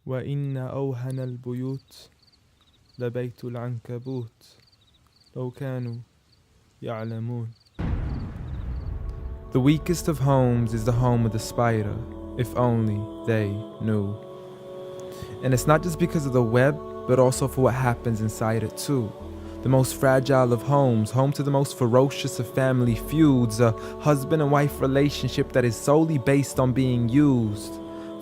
وإن أوهن البيوت لبيت العنكبوت لو كانوا يعلمون. The weakest of homes is the home of the spider, if only they knew. And it's not just because of the web, but also for what happens inside it too. The most fragile of homes, home to the most ferocious of family feuds, a husband and wife relationship that is solely based on being used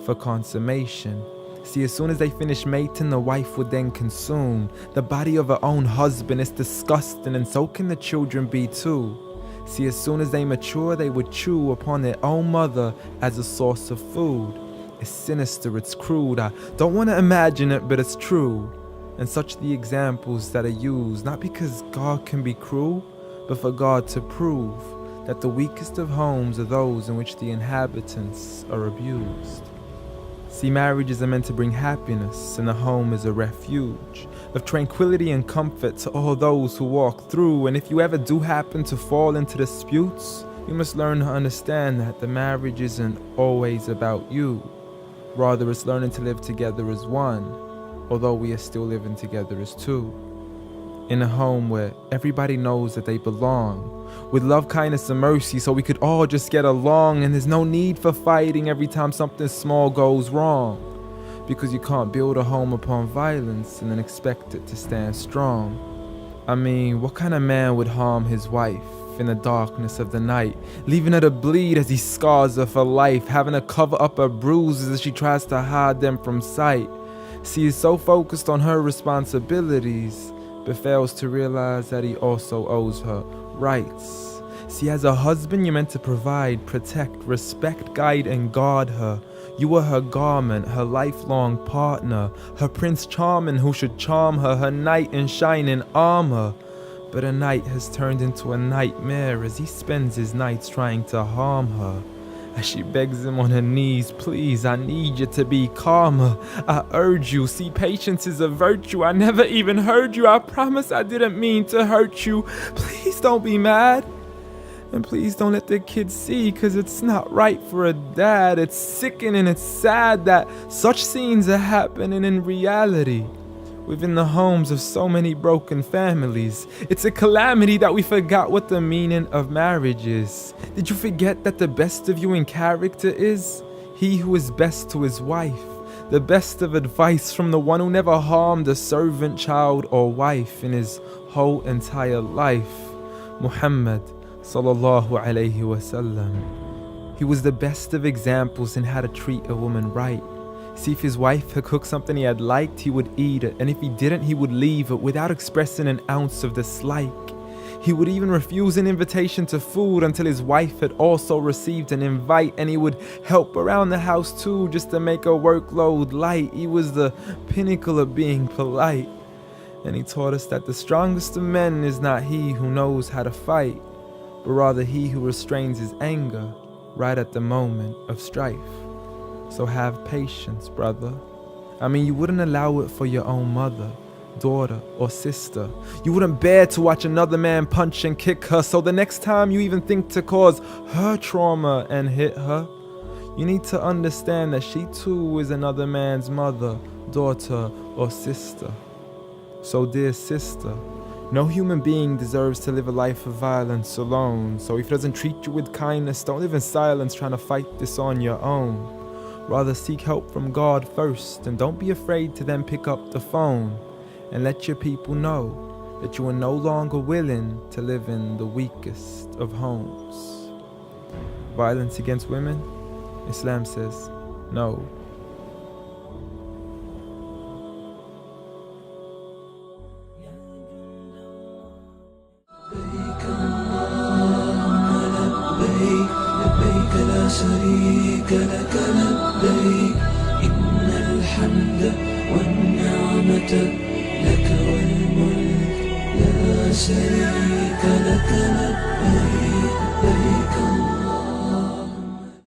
for consummation. See, as soon as they finish mating, the wife would then consume the body of her own husband. It's disgusting, and so can the children be too. See, as soon as they mature, they would chew upon their own mother as a source of food. It's sinister, it's crude. I don't want to imagine it, but it's true. And such the examples that are used, not because God can be cruel, but for God to prove that the weakest of homes are those in which the inhabitants are abused. See, marriages are meant to bring happiness, and the home is a refuge of tranquility and comfort to all those who walk through. And if you ever do happen to fall into disputes, you must learn to understand that the marriage isn't always about you. Rather, it's learning to live together as one, although we are still living together as two. In a home where everybody knows that they belong, with love, kindness, and mercy, so we could all just get along, and there's no need for fighting every time something small goes wrong. Because you can't build a home upon violence and then expect it to stand strong. I mean, what kind of man would harm his wife in the darkness of the night, leaving her to bleed as he scars her for life, having to cover up her bruises as she tries to hide them from sight? See, he's so focused on her responsibilities, but fails to realize that he also owes her rights. See, as a husband, you're meant to provide, protect, respect, guide, and guard her. You are her garment, her lifelong partner, her Prince Charming who should charm her, her knight in shining armor. But a night has turned into a nightmare as he spends his nights trying to harm her. As she begs him on her knees, please, I need you to be calmer. I urge you, see, patience is a virtue. I never even heard you. I promise I didn't mean to hurt you. Please don't be mad. And please don't let the kids see, cause it's not right for a dad. It's sickening, it's sad that such scenes are happening in reality within the homes of so many broken families. It's a calamity that we forgot what the meaning of marriage is. Did you forget that the best of you in character is he who is best to his wife? The best of advice from the one who never harmed a servant, child, or wife in his whole entire life. Muhammad sallallahu alayhi wasallam. He was the best of examples in how to treat a woman right. See, if his wife had cooked something he had liked, he would eat it, and if he didn't, he would leave it without expressing an ounce of dislike. He would even refuse an invitation to food until his wife had also received an invite, and he would help around the house too, just to make her workload light. He was the pinnacle of being polite. And he taught us that the strongest of men is not he who knows how to fight, but rather he who restrains his anger right at the moment of strife. So have patience, brother. I mean, you wouldn't allow it for your own mother, daughter, or sister. You wouldn't bear to watch another man punch and kick her, so the next time you even think to cause her trauma and hit her, you need to understand that she too is another man's mother, daughter, or sister. So dear sister, no human being deserves to live a life of violence alone. So if he doesn't treat you with kindness, don't live in silence trying to fight this on your own. Rather seek help from God first, and don't be afraid to then pick up the phone and let your people know that you are no longer willing to live in the weakest of homes. Violence against women? Islam says no. لا شريك لك لبيك إن الحمد والنعمة لك والملك لا شريك